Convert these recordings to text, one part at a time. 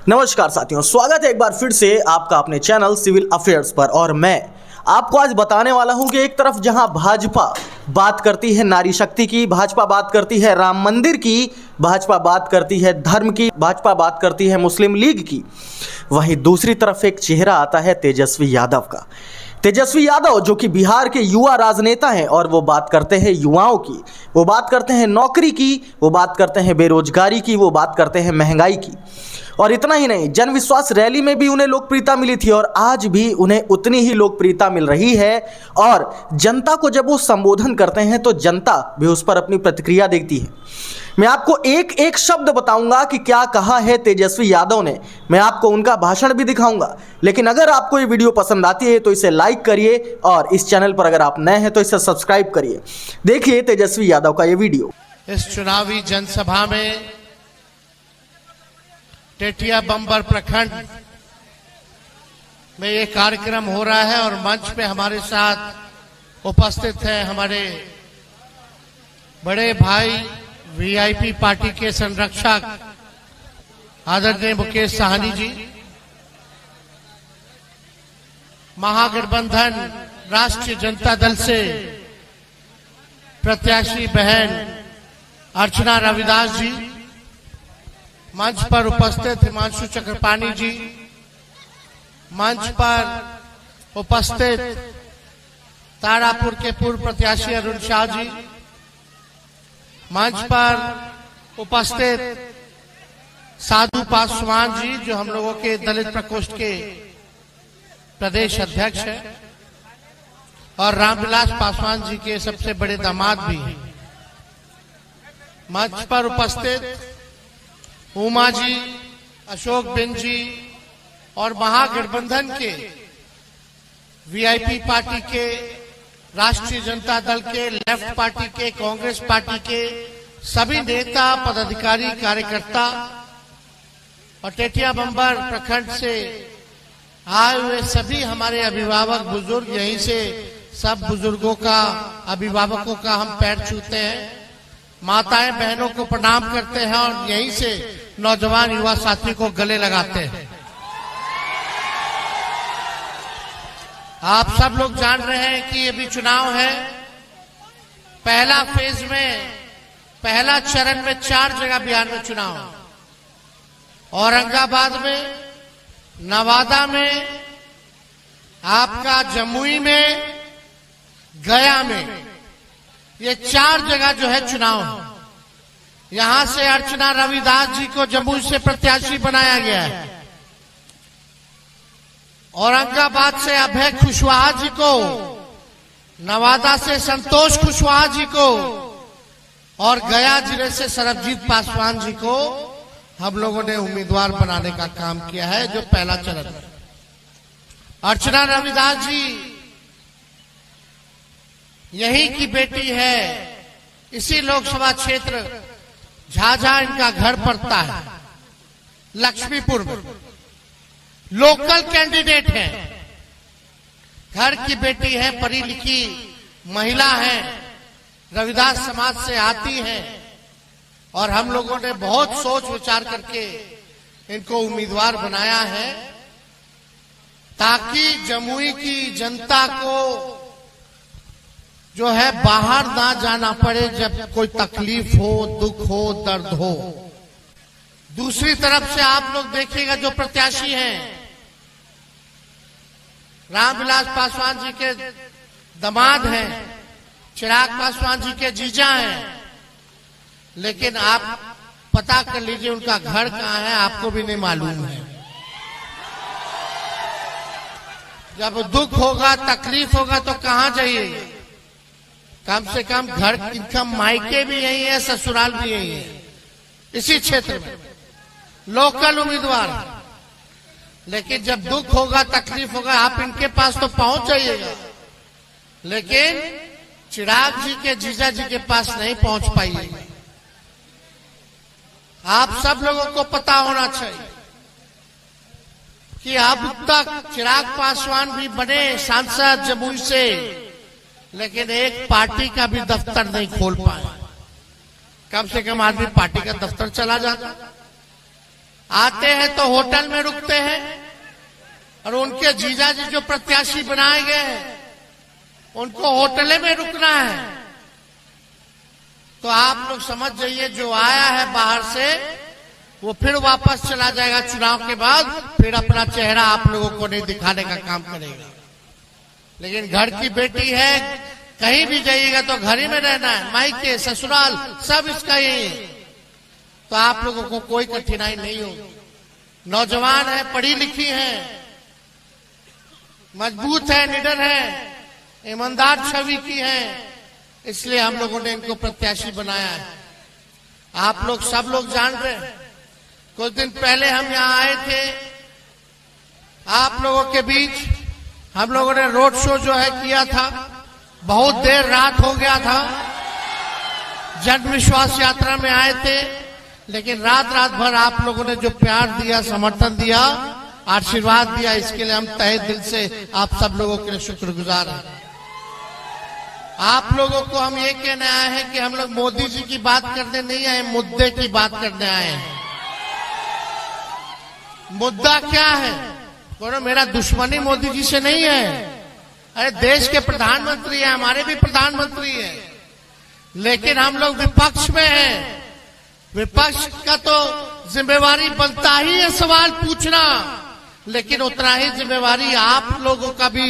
नमस्कार साथियों, स्वागत है एक बार फिर से आपका अपने चैनल सिविल अफेयर्स पर। और मैं आपको आज बताने वाला हूं कि एक तरफ जहां भाजपा बात करती है नारी शक्ति की, भाजपा बात करती है राम मंदिर की, भाजपा बात करती है धर्म की, भाजपा बात करती है मुस्लिम लीग की, वहीं दूसरी तरफ एक चेहरा आता है तेजस्वी यादव का। तेजस्वी यादव जो कि बिहार के युवा राजनेता हैं और वो बात करते हैं युवाओं की, वो बात करते हैं नौकरी की, वो बात करते हैं बेरोजगारी की, वो बात करते हैं महंगाई की। और इतना ही नहीं, जन विश्वास रैली में भी उन्हें लोकप्रियता मिली थी और आज भी उन्हें उतनी ही लोकप्रियता मिल रही है। और जनता को जब वो संबोधन करते हैं तो जनता भी उस पर अपनी प्रतिक्रिया देती है। मैं आपको एक एक शब्द बताऊंगा कि क्या कहा है तेजस्वी यादव ने, मैं आपको उनका भाषण भी दिखाऊंगा। लेकिन अगर आपको ये वीडियो पसंद आती है तो इसे लाइक करिए और इस चैनल पर अगर आप नए हैं तो इसे सब्सक्राइब करिए। देखिए तेजस्वी यादव का ये वीडियो। इस चुनावी जनसभा में टेटिया बम्बर प्रखंड में ये कार्यक्रम हो रहा है और मंच पे हमारे साथ उपस्थित हैं हमारे बड़े भाई वीआईपी पार्टी के संरक्षक आदरणीय मुकेश साहनी जी, महागठबंधन राष्ट्रीय जनता दल से प्रत्याशी बहन अर्चना रविदास जी, मंच पर उपस्थित हिमांशु चक्रपाणी जी, मंच पर उपस्थित तारापुर के पूर्व प्रत्याशी अरुण शाह जी, मंच पर उपस्थित साधु पासवान जी जो हम लोगों के दलित प्रकोष्ठ के प्रदेश अध्यक्ष हैं, और रामविलास पासवान जी के सबसे बड़े दामाद भी हैं। मंच पर उपस्थित उमा जी, अशोक बिन जी और महागठबंधन के वीआईपी पार्टी के, राष्ट्रीय जनता दल के, लेफ्ट पार्टी के, कांग्रेस पार्टी के सभी नेता, पदाधिकारी, कार्यकर्ता और टेटिया बम्बर प्रखंड से आए हुए सभी हमारे अभिभावक बुजुर्ग, यहीं से सब बुजुर्गों का, अभिभावकों का हम पैर छूते हैं, माताएं बहनों को प्रणाम करते हैं और यहीं से नौजवान युवा साथी को गले लगाते हैं। आप सब लोग जान रहे हैं कि अभी चुनाव है। पहला फेज में, पहला चरण में 4 जगह बिहार में चुनाव है। औरंगाबाद में, नवादा में, आपका जमुई में, गया में, ये 4 जगह जो है चुनाव है। यहां से अर्चना रविदास जी को जमुई से प्रत्याशी बनाया गया है, औरंगाबाद से अभय कुशवाहा जी को, नवादा से संतोष कुशवाहा जी को और गया जिले से सरबजीत पासवान जी को हम लोगों ने उम्मीदवार बनाने का काम किया है, जो पहला चरण है। अर्चना रविदास जी यही की बेटी है, इसी लोकसभा क्षेत्र झाझा इनका घर पड़ता है, लक्ष्मीपुर में लोकल कैंडिडेट है, घर की बेटी है, पढ़ी लिखी महिला है, रविदास समाज से आती है और हम लोगों ने बहुत सोच विचार करके इनको उम्मीदवार बनाया है ताकि जमुई की जनता को जो है बाहर ना जाना पड़े जब कोई तकलीफ हो, दुख हो, दर्द हो। दूसरी तरफ से आप लोग देखिएगा जो प्रत्याशी हैं, रामविलास पासवान जी के दामाद हैं, चिराग पासवान जी के जीजा हैं, लेकिन आप पता कर लीजिए उनका घर कहाँ है, आपको भी नहीं मालूम है। जब दुख होगा, तकलीफ होगा तो कहाँ जाइए? कम से कम घर, इनका मायके भी यही है, ससुराल भी यही है, इसी क्षेत्र में लोकल उम्मीदवार। लेकिन जब दुख होगा, तकलीफ होगा, आप इनके पास तो पहुंच जाइएगा, लेकिन चिराग जी के जीजा जी के पास नहीं पहुंच पाइएगा। आप सब लोगों को पता होना चाहिए कि अब तक चिराग पासवान भी बने सांसद जमुई से, लेकिन एक पार्टी का भी दफ्तर नहीं खोल पाए। कम से कम आदमी पार्टी का दफ्तर चला जाता, आते हैं तो होटल में रुकते हैं और उनके जीजा जी जो प्रत्याशी बनाए गए हैं उनको होटल में रुकना है। तो आप लोग समझ जाइए, जो आया है बाहर से वो फिर वापस चला जाएगा चुनाव के बाद, फिर अपना चेहरा आप लोगों को नहीं दिखाने का काम करेगा। लेकिन घर की बेटी है, कहीं भी जाइएगा तो घर ही में रहना है, मायके ससुराल सब इसका यही है। तो आप लोगों को कोई कठिनाई नहीं होगी। नौजवान है, पढ़ी लिखी है, मजबूत है, निडर है, ईमानदार छवि की है, इसलिए हम लोगों ने इनको प्रत्याशी बनाया है। आप लोग सब लोग जान रहे हैं, कुछ दिन पहले हम यहां आए थे, आप लोगों के बीच हम लोगों ने रोड शो जो है किया था, बहुत देर रात हो गया था, जन विश्वास यात्रा में आए थे, लेकिन रात भर आप लोगों ने जो प्यार दिया, समर्थन दिया, आशीर्वाद दिया, इसके लिए हम तहे दिल से आप सब लोगों के लिए शुक्रगुजार हैं। आप लोगों को हम ये कहने आए हैं कि हम लोग मोदी जी की बात करने नहीं आए, मुद्दे की बात करने आए हैं। मुद्दा क्या है? बोलो, मेरा दुश्मनी मोदी जी से नहीं है। अरे देश के प्रधानमंत्री हैं, हमारे भी प्रधानमंत्री हैं, लेकिन हम लोग विपक्ष में हैं। विपक्ष का तो जिम्मेवारी बनता ही है सवाल पूछना, लेकिन उतना ही जिम्मेवारी आप लोगों का भी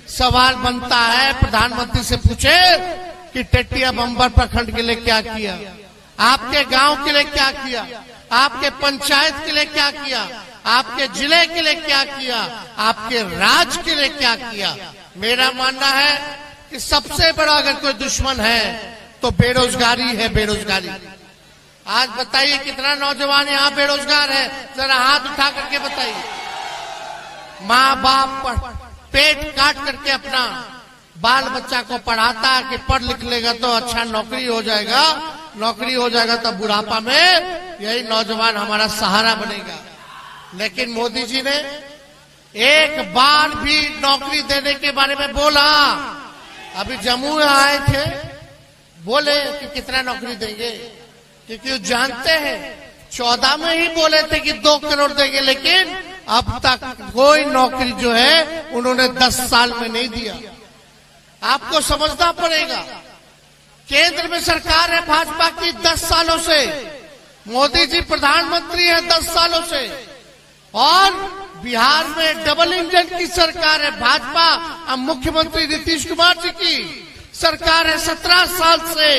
सवाल बनता है। प्रधानमंत्री से पूछे कि टेटिया बम्बर प्रखंड के लिए क्या किया, आपके गांव के लिए क्या किया, आपके पंचायत के लिए क्या किया, आपके जिले के लिए क्या किया, आपके राज्य के लिए क्या किया। मेरा मानना है कि सबसे बड़ा अगर कोई दुश्मन है तो बेरोजगारी है, बेरोजगारी। आज बताइए कितना नौजवान यहाँ बेरोजगार है, जरा हाथ उठा करके बताइए। माँ बाप पेट काट करके अपना बाल बच्चा को पढ़ाता है कि पढ़ लिख लेगा तो अच्छा नौकरी हो जाएगा, नौकरी हो जाएगा तो बुढ़ापा में यही नौजवान हमारा सहारा बनेगा। लेकिन मोदी जी ने एक बार भी नौकरी देने के बारे में बोला? अभी जम्मू में आए थे, बोले कि कितना नौकरी देंगे, क्योंकि वो जानते हैं 14 में ही बोले थे कि 2 करोड़ देंगे, लेकिन अब तक कोई नौकरी जो है उन्होंने 10 साल में नहीं दिया। आपको समझना पड़ेगा, केंद्र में सरकार है भाजपा की 10 सालों से, मोदी जी प्रधानमंत्री है 10 सालों से, और बिहार में डबल इंजन की सरकार है भाजपा। अब मुख्यमंत्री नीतीश कुमार जी की सरकार है 17 साल से।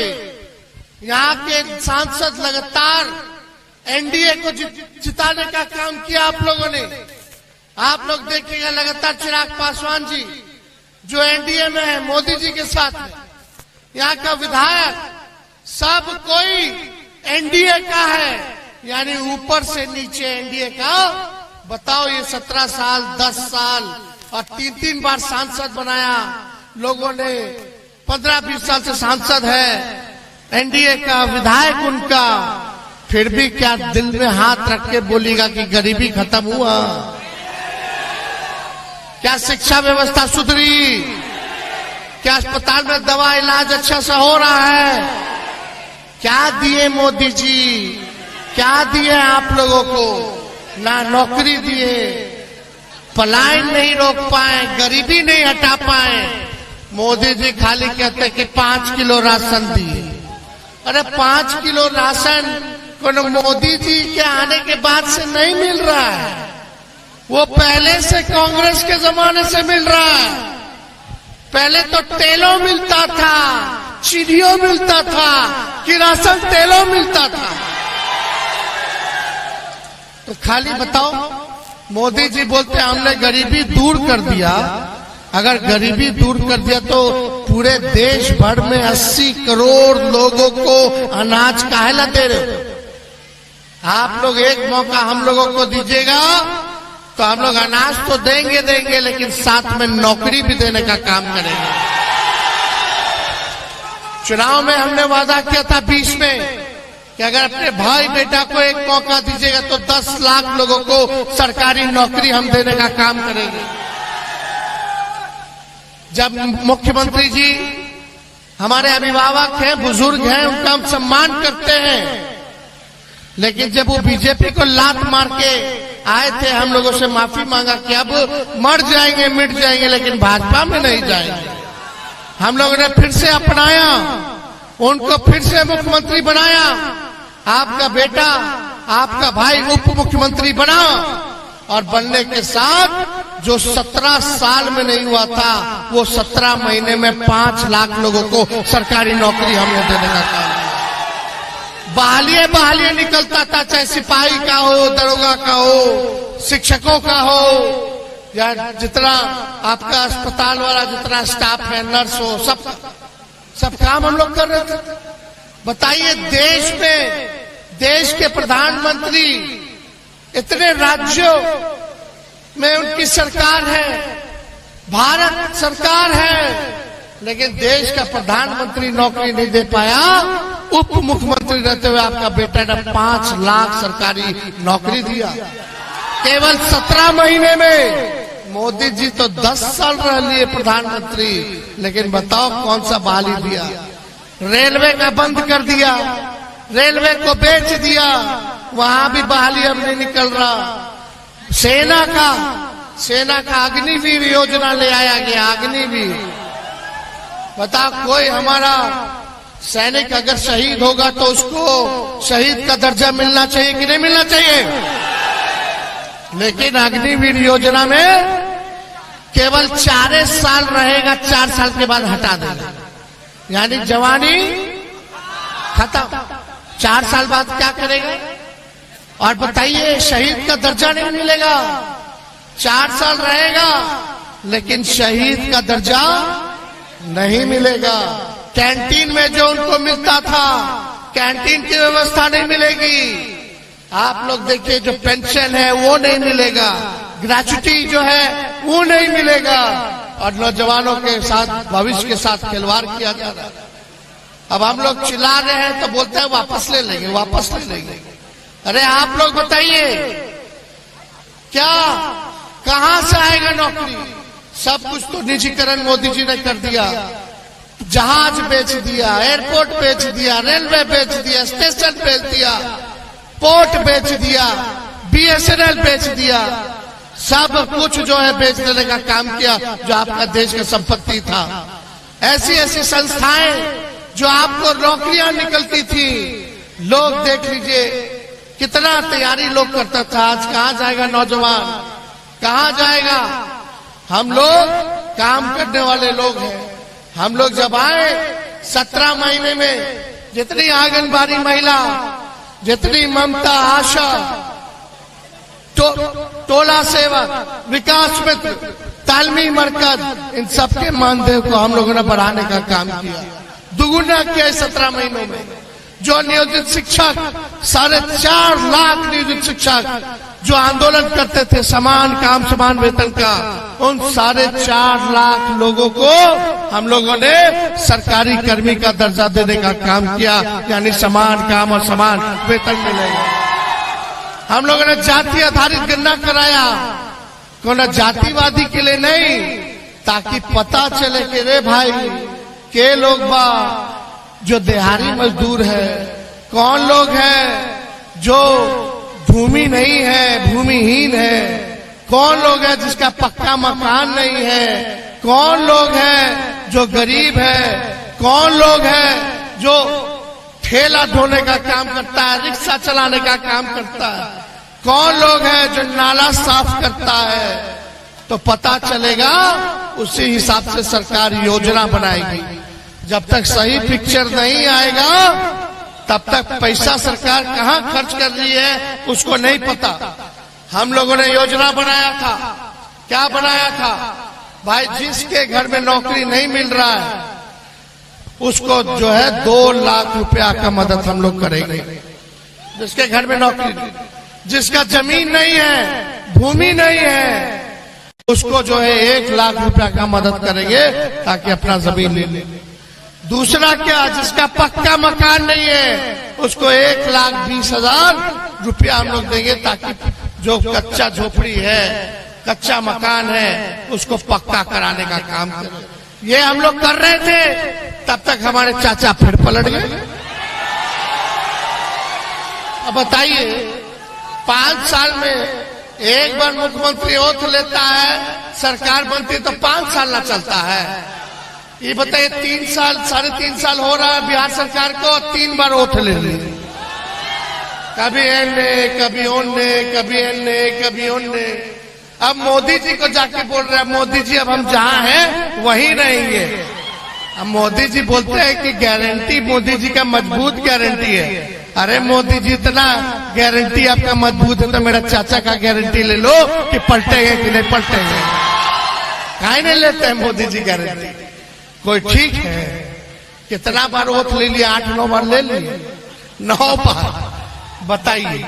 यहाँ के सांसद लगातार एनडीए को जिताने का काम किया आप लोगों ने। आप लोग देखिएगा लगातार चिराग पासवान जी जो एनडीए में है मोदी जी के साथ में, यहाँ का विधायक सब कोई एनडीए का है, यानी ऊपर से नीचे एनडीए का। बताओ, ये 17 साल 10 साल और 3 बार सांसद बनाया लोगों ने, 15-20 साल से सांसद है, एनडीए का विधायक उनका, फिर भी क्या दिल में हाथ रख के बोलेगा कि गरीबी खत्म हुआ? क्या शिक्षा व्यवस्था सुधरी? क्या अस्पताल में दवा इलाज अच्छा से हो रहा है? क्या दिए मोदी जी? क्या दिए आप लोगों को? ना नौकरी दिए, पलायन नहीं रोक पाए, गरीबी नहीं हटा पाए। मोदी जी खाली कहते कि 5 किलो राशन दिए। अरे 5 किलो राशन को मोदी जी के आने के बाद से नहीं मिल रहा है, वो पहले से कांग्रेस के जमाने से मिल रहा है। पहले तो तेलों मिलता था, चीनियों मिलता था, किरासन तेलों मिलता था। तो खाली बताओ, मोदी जी बोलते हमने गरीबी दूर कर दिया। अगर गरीबी दूर कर दिया तो पूरे देश भर में 80 करोड़ लोगों को अनाज काहे ला दे रहे? आप लोग एक मौका हम लोगों को दीजिएगा तो हम लोग अनाज तो देंगे, लेकिन साथ में नौकरी भी देने का काम करेंगे। चुनाव में हमने वादा किया था 20 में कि अगर अपने भाई बेटा को एक मौका दीजिएगा तो 10 लाख लोगों को सरकारी नौकरी हम देने का काम करेंगे। जब मुख्यमंत्री जी हमारे अभिभावक हैं, बुजुर्ग हैं, उनका हम सम्मान करते हैं, लेकिन जब वो बीजेपी को लात मार के आए थे, हम लोगों से माफी मांगा कि अब मर जाएंगे मिट जाएंगे लेकिन भाजपा में नहीं जाएंगे। हम लोगों ने फिर से अपनाया, उनको फिर से मुख्यमंत्री बनाया। आपका बेटा, आपका भाई उप मुख्यमंत्री बना और बनने के साथ जो 17 साल में नहीं हुआ था वो 17 महीने में 5 लाख लोगों को सरकारी नौकरी हमने देने का काम किया। बहालिए निकलता था, चाहे सिपाही का हो, दरोगा का हो, शिक्षकों का हो, या जितना आपका अस्पताल वाला जितना स्टाफ है, नर्स हो, सब काम हम लोग कर रहे थे। बताइए, देश में देश के प्रधानमंत्री, इतने राज्यों में उनकी सरकार है, भारत सरकार है, लेकिन देश का प्रधानमंत्री नौकरी नहीं दे पाया। उप मुख्यमंत्री रहते हुए आपका बेटा ने 5 लाख सरकारी नौकरी दिया केवल 17 महीने में। मोदी जी तो 10 साल रह लिए प्रधानमंत्री, लेकिन बताओ कौन सा बहाली दिया। रेलवे का बंद कर दिया, रेलवे को बेच दिया, वहां भी बहाली अब नहीं निकल रहा। सेना का अग्निवीर योजना ले आया गया, अग्निवीर। बताओ, कोई हमारा सैनिक अगर शहीद होगा तो उसको शहीद का दर्जा मिलना चाहिए कि नहीं मिलना चाहिए? लेकिन अग्निवीर योजना में केवल 4 साल रहेगा, 4 साल के बाद हटा देगा, यानी जवानी खत्म। 4 साल बाद क्या करेगा? और बताइए, शहीद का दर्जा नहीं मिलेगा। 4 साल रहेगा लेकिन शहीद का दर्जा नहीं मिलेगा। कैंटीन में जो उनको मिलता था, कैंटीन की व्यवस्था नहीं मिलेगी। आप लोग देखिए, जो पेंशन है वो नहीं मिलेगा, ग्रेच्युटी जो है वो नहीं मिलेगा, और नौजवानों के साथ, भविष्य के साथ खिलवाड़ किया जा रहा है। अब हम लोग चिल्ला रहे हैं तो बोलते हैं वापस ले लेंगे, वापस ले लेंगे। अरे आप लोग बताइए, क्या कहां से आएगा नौकरी? सब कुछ तो निजीकरण मोदी जी ने कर दिया। जहाज बेच दिया, एयरपोर्ट बेच दिया, रेलवे बेच दिया, स्टेशन बेच दिया, पोर्ट बेच दिया, BSNL बेच दिया, सब कुछ जो है बेच देने का काम किया जो आपका देश का संपत्ति था। ऐसी ऐसी संस्थाएं जो आपको नौकरियां निकलती थी, लोग देख लीजिए कितना तैयारी लोग करता था। आज कहां जाएगा नौजवान, कहां जाएगा? हम लोग काम करने वाले लोग हैं। हम लोग जब आए 17 महीने में जितनी आंगनबाड़ी महिला, जितनी ममता, आशा, टोला सेवक, विकास मित्र, तालमी मरकज, इन सबके मानदेय को हम लोगों ने बढ़ाने का काम किया, दुगुना किया 17 महीनों में। जो नियोजित शिक्षक, 4.5 लाख नियोजित शिक्षक जो आंदोलन करते थे समान काम समान वेतन का, उन 4.5 लाख लोगों को हम लोगों ने सरकारी कर्मी का दर्जा देने का काम किया, यानी समान काम और समान वेतन मिलेगा। हम लोगों ने जाति आधारित गणना कराया, कोई जातिवादी के लिए नहीं, ताकि पता चले कि रे भाई के लोग बा जो दिहाड़ी मजदूर है, कौन लोग हैं जो भूमि नहीं है, भूमिहीन है, कौन लोग है जिसका पक्का मकान नहीं है, कौन लोग हैं जो गरीब है, कौन लोग हैं जो ठेला ढोने का काम करता है, रिक्शा चलाने का काम करता है, कौन लोग हैं जो नाला साफ करता है। तो पता चलेगा, उसी हिसाब से सरकार योजना बनाएगी। जब तक सही पिक्चर नहीं आएगा तब तक पैसा सरकार कहां खर्च कर रही है उसको नहीं पता। हम लोगों ने योजना बनाया था, क्या बनाया था भाई? जिसके घर में नौकरी नहीं मिल रहा है उसको जो है 2 लाख रुपया का मदद हम लोग करेंगे। जिसके घर में नौकरी, जिसका जमीन नहीं है, भूमि नहीं है, उसको जो है 1 लाख रुपया का मदद करेंगे ताकि अपना जमीन ले ले। दूसरा क्या, जिसका पक्का मकान नहीं है उसको 1,20,000 रुपया हम लोग देंगे ताकि जो कच्चा झोपड़ी है, कच्चा मकान है, उसको पक्का कराने का काम करें। ये हम लोग कर रहे थे, तब तक हमारे चाचा फिर पलट गए। अब बताइए 5 साल में एक बार मुख्यमंत्री ओथ लेता है, सरकार बनती तो 5 साल ना चलता है। ये बताइए 3 साल 3.5 साल हो रहा है बिहार सरकार को, 3 बार ओथ ले ली, कभी एने कभी ओने कभी एने कभी ओने। अब मोदी जी को जाके बोल रहे हैं मोदी जी अब हम जहां हैं वहीं रहेंगे। अब मोदी जी बोलते हैं कि गारंटी मोदी जी का मजबूत गारंटी है। अरे मोदी जी इतना गारंटी आपका मजबूत है तो मेरा चाचा का गारंटी ले लो कि पलटेंगे कि नहीं पलटेंगे। काहे नहीं लेते हैं मोदी जी गारंटी? कोई ठीक है, कितना बार ओथ ले लिया? 8-9 बार ले लिए, 9 बार। बताइए,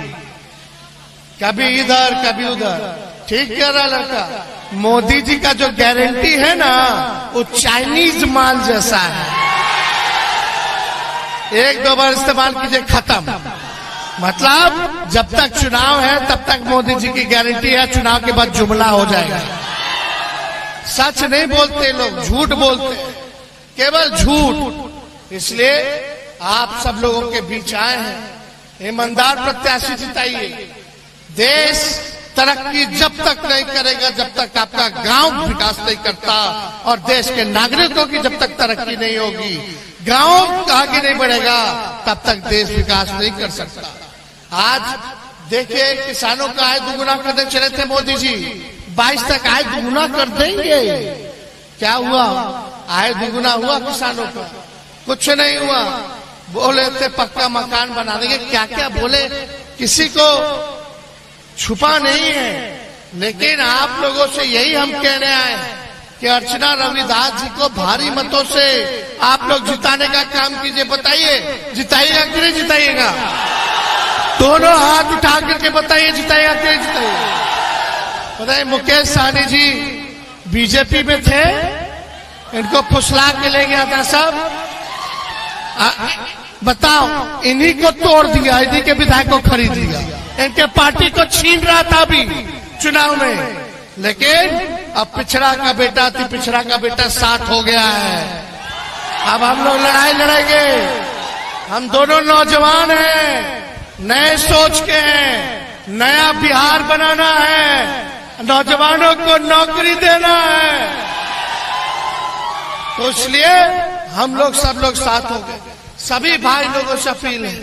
कभी इधर कभी उधर। ठीक कह रहा लड़का, मोदी जी का जो गारंटी है ना वो चाइनीज माल जैसा है। 1-2 बार इस्तेमाल कीजिए, खत्म। मतलब जब तक चुनाव है तब तक मोदी जी की गारंटी है, चुनाव के बाद जुमला हो जाएगा। सच नहीं बोलते लोग, झूठ बोलते, केवल झूठ। इसलिए आप सब लोगों के बीच आए हैं, ईमानदार प्रत्याशी जिताइए। देश तरक्की जब तक नहीं करेगा जब तक आपका गांव विकास नहीं करता, और देश के नागरिकों की जब तक तरक्की नहीं होगी, गांव आगे नहीं बढ़ेगा, तब तक देश विकास नहीं कर सकता। आज देखिए किसानों का आय दुगुना करने चले थे मोदी जी, 22 तक आय दुगुना कर देंगे। क्या हुआ? आय दुगुना हुआ किसानों का? कुछ नहीं हुआ। बोले थे पक्का मकान बना देंगे, क्या क्या बोले, किसी को छुपा नहीं है। लेकिन आप लोगों से यही हम कहने आए कि अर्चना रविदास जी को भारी मतों से आप लोग जिताने का काम कीजिए। बताइए जिताइएगा कि नहीं जिताइएगा? दोनों हाथ उठा करके बताइए जिताइएगा कि नहीं जिताइएगा? बताइए, मुकेश सहनी जी बीजेपी में थे, इनको फुसला के ले गया था सब। बताओ, इन्हीं को तोड़ दिया, इन्हीं के विधायक को खरीद लिया, इनके पार्टी को छीन रहा था अभी चुनाव में। लेकिन अब पिछड़ा का बेटा अति पिछड़ा का बेटा साथ हो गया है। अब हम लोग लड़ाई लड़ेंगे। हम दोनों नौजवान हैं, नए सोच के हैं, नया बिहार बनाना है, नौजवानों को नौकरी देना है। तो इसलिए हम लोग सब लोग साथ हो गए। सभी भाई लोगों से अपील है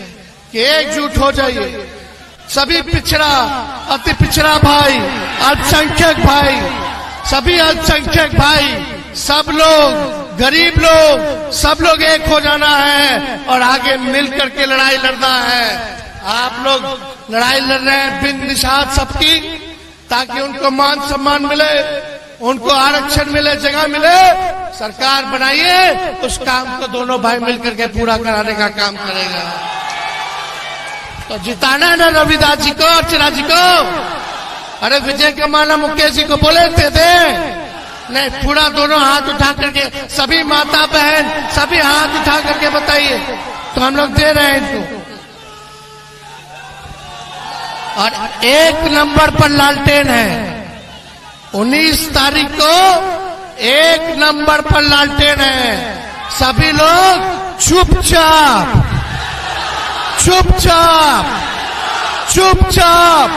कि एकजुट हो जाइए। सभी पिछड़ा अति पिछड़ा भाई, अल्पसंख्यक भाई, सभी अल्पसंख्यक भाई, सब लोग, गरीब लोग, सब लोग एक हो जाना है और आगे मिल करके लड़ाई लड़ना है। आप लोग लड़ाई लड़ रहे हैं बिन निशात सबकी, ताकि उनको मान सम्मान मिले, उनको आरक्षण मिले, जगह मिले। सरकार बनाइए, उस काम को दोनों भाई मिलकर के पूरा कराने का काम करेगा। तो जिताना है ना रविदास जी को, अर्चना जी को। अरे विजय के माला मुकेश जी को बोले थे दे, नहीं पूरा दोनों हाथ उठा करके, सभी माता बहन सभी हाथ उठा करके बताइए, तो हम लोग दे रहे हैं इनको। और 1 नंबर पर लालटेन है, 19 तारीख को 1 नंबर पर लालटेन है। सभी लोग चुपचाप चुपचाप चुपचाप।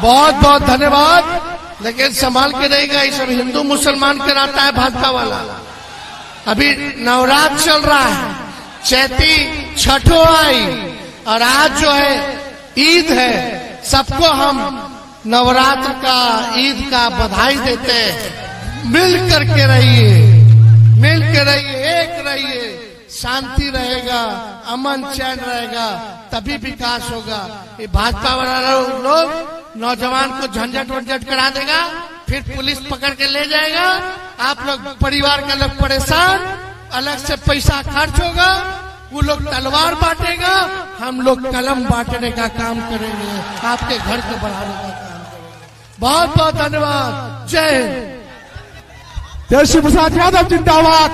बहुत बहुत धन्यवाद। लेकिन संभाल के रहेगा, ये सब हिंदू मुसलमान के नाता है भाजपा वाला। अभी नवरात्र चल रहा है, चैती छठो आई, और आज जो है ईद है। सबको हम नवरात्र का, ईद का बधाई देते हैं। मिल करके रहिए, मिल के रहिए, एक रहिए, शांति रहेगा, अमन चैन रहेगा, तभी विकास होगा। ये भाजपा वाला लोग नौजवान को झंझट वंझट करा देगा, फिर पुलिस पकड़ के ले जाएगा, आप लोग परिवार का लोग परेशान, अलग से पैसा खर्च होगा, वो लोग तलवार बांटेगा, हम लोग कलम बांटने का काम करेंगे, आपके घर को बढ़ाने का काम करेंगे। बहुत बहुत धन्यवाद। जय हिंद। जय श्री प्रसाद यादव जिंदाबाद।